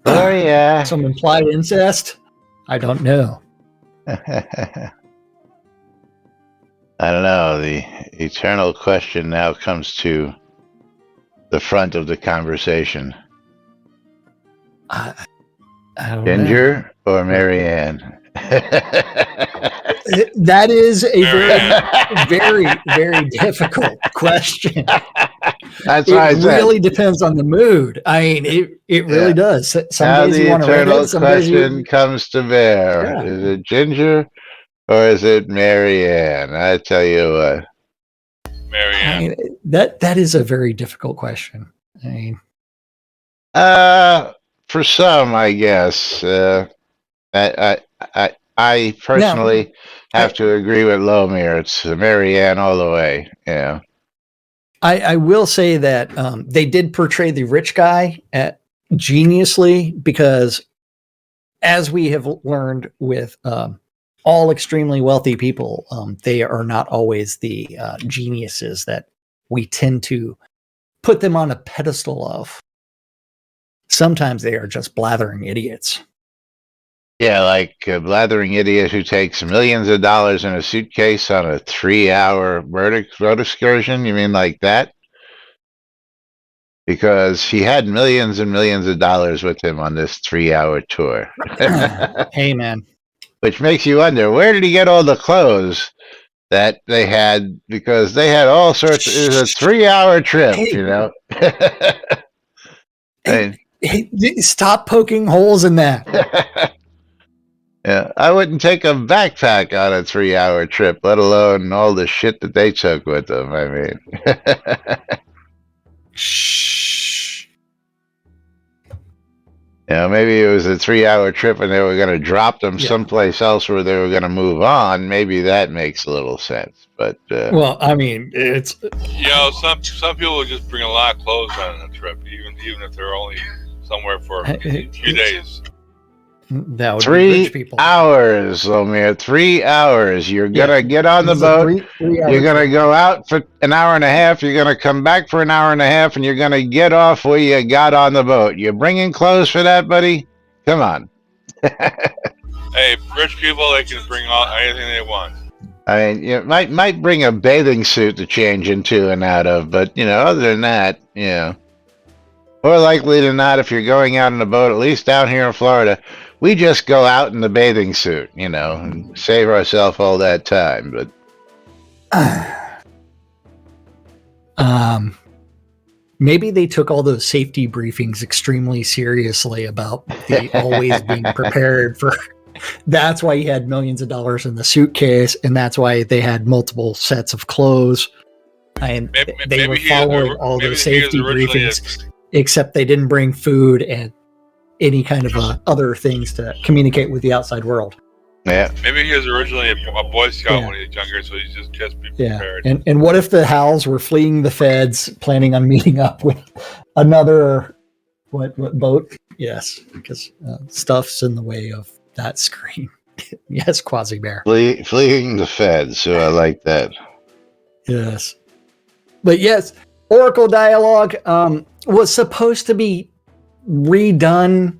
Oh yeah, some implied incest. I don't know. I don't know. The eternal question now comes to the front of the conversation. I don't Ginger know. Or Mary Ann? That is a very, very, very difficult question. That's why it really depends on the mood. I mean, it really does. Some now days the you want to eternal question comes to bear. Yeah. Is it Ginger or is it Mary Ann? I tell you what. Mary Ann. I mean, that is a very difficult question. I mean, for some, I guess. I personally have to agree with Lomir. It's Mary Ann all the way. Yeah. I will say that they did portray the rich guy geniusly, because as we have learned with all extremely wealthy people, they are not always the geniuses that we tend to put them on a pedestal of. Sometimes they are just blathering idiots. Yeah, like a blathering idiot who takes millions of dollars in a suitcase on a 3-hour road excursion. You mean like that? Because he had millions and millions of dollars with him on this 3-hour tour. Hey, man. Which makes you wonder, where did he get all the clothes that they had? Because they had all sorts of, it was a 3-hour trip, you know? Hey, stop poking holes in that. Yeah, I wouldn't take a backpack on a 3-hour trip, let alone all the shit that they took with them. I mean, shh. maybe it was a 3-hour trip and they were going to drop them someplace else where they were going to move on. Maybe that makes a little sense. But well, I mean, it's some people just bring a lot of clothes on a trip, even if they're only somewhere for a few days. That would 3 be rich people. hours, Lomir. 3 hours. You're gonna get on the boat. You're gonna go out for an hour and a half. You're gonna come back for an hour and a half, and you're gonna get off where you got on the boat. You're bringing clothes for that, buddy? Come on. Hey, rich people, they can bring anything they want. I mean, you might bring a bathing suit to change into and out of, but other than that, more likely than not, if you're going out on a boat, at least down here in Florida, we just go out in the bathing suit, and save ourselves all that time. But maybe they took all those safety briefings extremely seriously about the always being prepared for. That's why he had millions of dollars in the suitcase, and that's why they had multiple sets of clothes. And they were following all those safety briefings, except they didn't bring food and any kind of other things to communicate with the outside world. Yeah. Maybe he was originally a Boy Scout when he was younger, so he's just be prepared. And what if the Howls were fleeing the feds, planning on meeting up with another what boat? Yes, because stuff's in the way of that screen. Yes, Quasi Bear. Fleeing the feds, so I like that. Yes. But yes, Oracle dialogue was supposed to be redone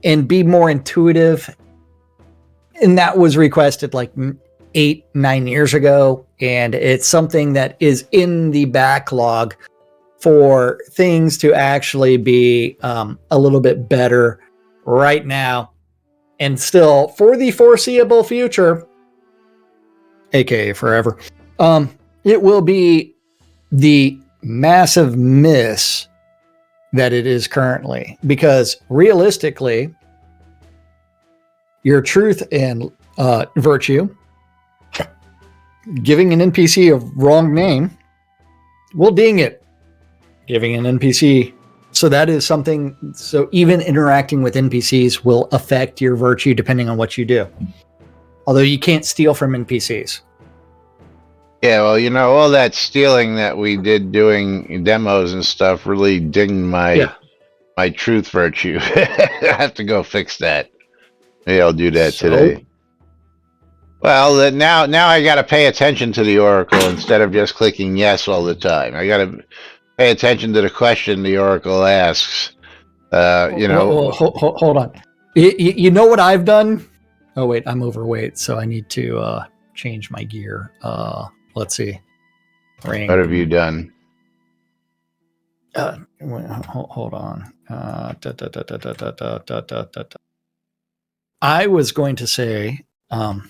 and be more intuitive, and that was requested like 8-9 years ago, and it's something that is in the backlog for things to actually be a little bit better right now, and still for the foreseeable future, aka forever, it will be the massive miss that it is currently, because realistically, your truth and virtue, giving an NPC a wrong name will ding it. Giving an NPC, so that is something. So even interacting with NPCs will affect your virtue depending on what you do. Although you can't steal from NPCs. Yeah, well, all that stealing that we did doing demos and stuff really dinged my truth virtue. I have to go fix that. Maybe I'll do that today. Well, now I got to pay attention to the Oracle instead of just clicking yes all the time. I got to pay attention to the question the Oracle asks. Hold on. You know what I've done? Oh wait, I'm overweight, so I need to change my gear. Let's see. Ring. What have you done? Hold on. I was going to say, and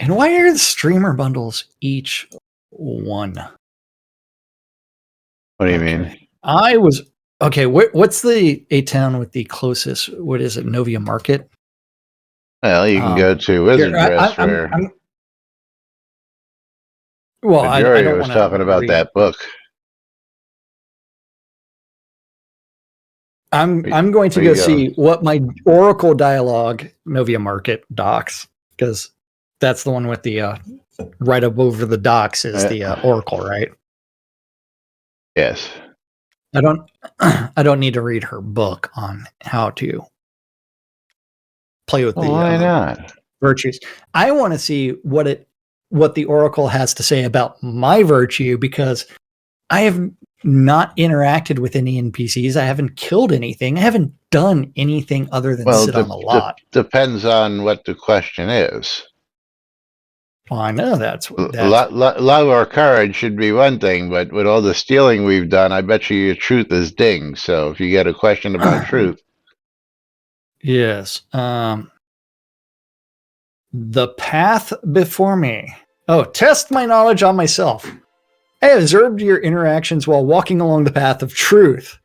why are the streamer bundles each one? What do you mean? I was okay. What's the a town with the closest? What is it? Novia Market. Well, you can go to Wizard Dress for. Well, I don't was talking about that book. I'm going to go see what my Oracle dialogue Novia Market docs, because that's the one with the right up over the docks is the Oracle, right? Yes. I don't need to read her book on how to play with the why not? Virtues. I want to see what the Oracle has to say about my virtue, because I have not interacted with any NPCs. I haven't killed anything. I haven't done anything other than sit on the lot. Depends on what the question is. Well, I know that's love or courage should be one thing, but with all the stealing we've done, I bet you your truth is dinged. So if you get a question about truth. Yes. The path before me. Oh, test my knowledge on myself. I observed your interactions while walking along the path of truth.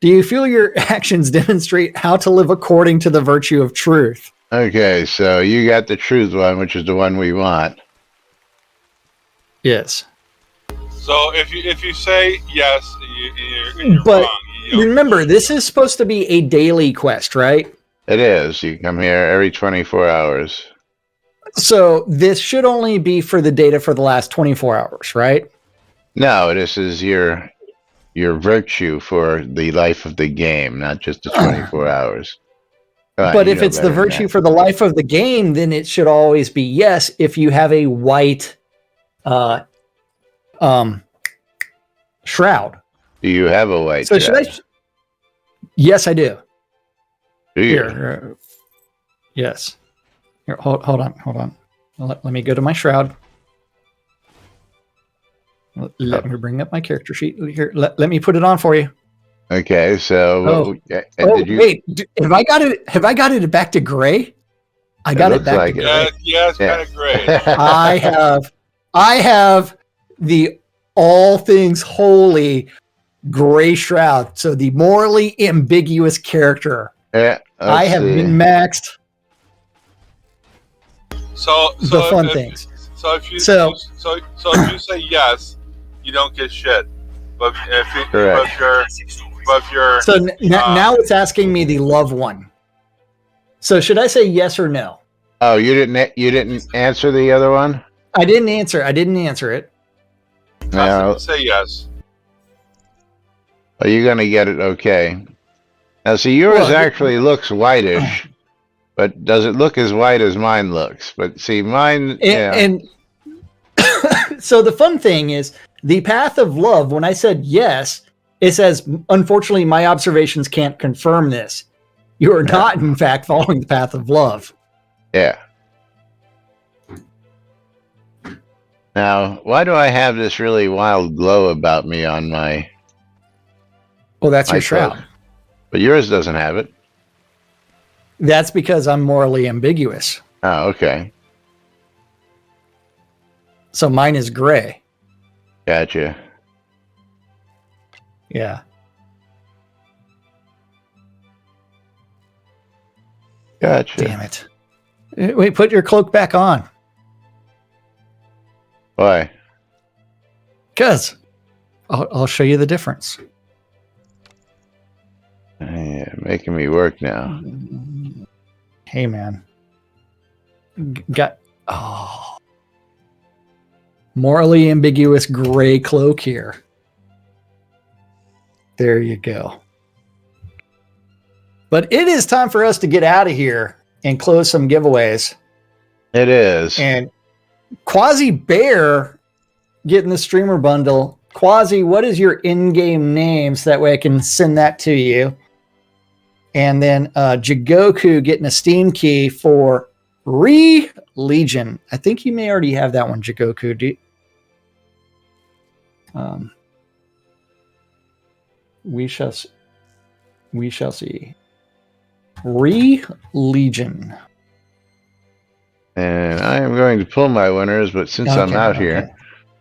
Do you feel your actions demonstrate how to live according to the virtue of truth? Okay, so you got the truth one, which is the one we want. Yes. So if you say yes, you're But wrong. remember, this is supposed to be a daily quest, right? It is. You come here every 24 hours. So this should only be for the data for the last 24 hours, right? No, this is your virtue for the life of the game, not just the 24 hours. But if it's the virtue for the life of the game, then it should always be yes if you have a white shroud. Do you have a white shroud? Should I? Yes, I do. Do you? Here, yes. Here, hold on. Let me go to my shroud. Let me bring up my character sheet. Here, let me put it on for you. Okay, so did you? Wait, have I got it? Have I got it back to gray? I got it back to gray. Yeah, it's kind of gray. I have the all things holy gray shroud. So the morally ambiguous character. Yeah, I have been maxed. So the fun things. So if you if you say yes, you don't get shit. But if you're so now it's asking me the love one. So should I say yes or no? Oh, you didn't answer the other one? I didn't answer it. No. Say yes. Are you gonna get it? Okay. Now, see, yours actually looks whitish, but does it look as white as mine looks? But see, mine. And so the fun thing is the path of love. When I said yes, it says, unfortunately, my observations can't confirm this. You are not, in fact, following the path of love. Yeah. Now, why do I have this really wild glow about me on my... Well, that's your shroud. But yours doesn't have it. That's because I'm morally ambiguous. Oh, okay. So mine is gray. Gotcha. Yeah. Gotcha. Damn it. Wait, put your cloak back on. Why? Because I'll show you the difference. Yeah, making me work now. Hey, man. Morally ambiguous gray cloak here. There you go. But it is time for us to get out of here and close some giveaways. It is. And Quasi Bear getting the streamer bundle. Quasi, what is your in-game name so that way I can send that to you? And then Jigoku getting a Steam key for Legion. I think you may already have that one, Jigoku. We shall see. Legion. And I am going to pull my winners, but since I'm out here,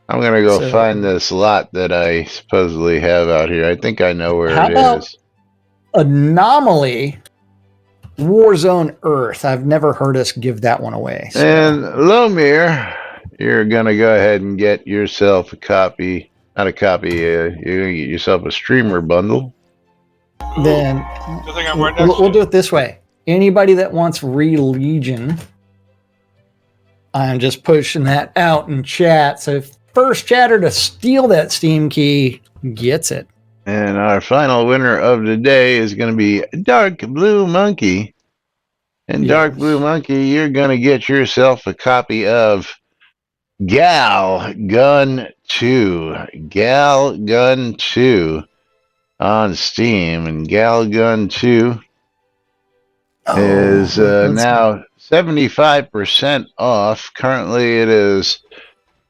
I'm going to go find this lot that I supposedly have out here. I think I know where it is. Anomaly Warzone Earth. I've never heard us give that one away. So. And Lomir, you're going to go ahead and get yourself a copy. Not a copy. You're going to get yourself a streamer bundle. Then we'll do it this way. Anybody that wants Legion, I'm just pushing that out in chat. So first chatter to steal that Steam key gets it. And our final winner of the day is going to be Dark Blue Monkey. And yes. Dark Blue Monkey, you're going to get yourself a copy of Gal Gun 2. Gal Gun 2 on Steam. And Gal Gun 2 is now 75% off. Currently it is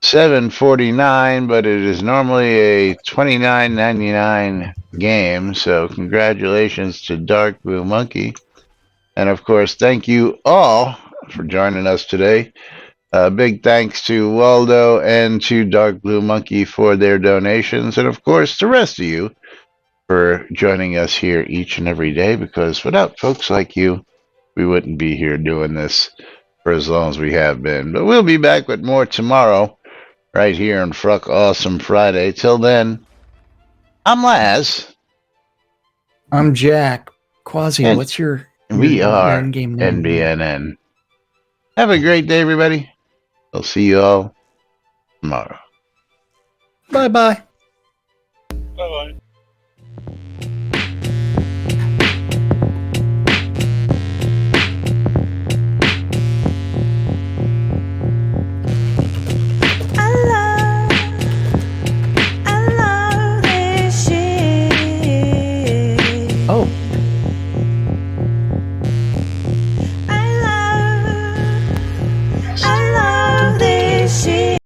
$7.49, but it is normally a $29.99 game. So congratulations to Dark Blue Monkey. And of course, thank you all for joining us today. Big thanks to Waldo and to Dark Blue Monkey for their donations. And of course, the rest of you for joining us here each and every day, because without folks like you, we wouldn't be here doing this for as long as we have been. But we'll be back with more tomorrow, right here on Fruck Awesome Friday. Till then, I'm Laz. I'm Jack. Quasi, And what's your we are in-game name? NBNN. Have a great day, everybody. I'll see you all tomorrow. Bye-bye. Bye-bye.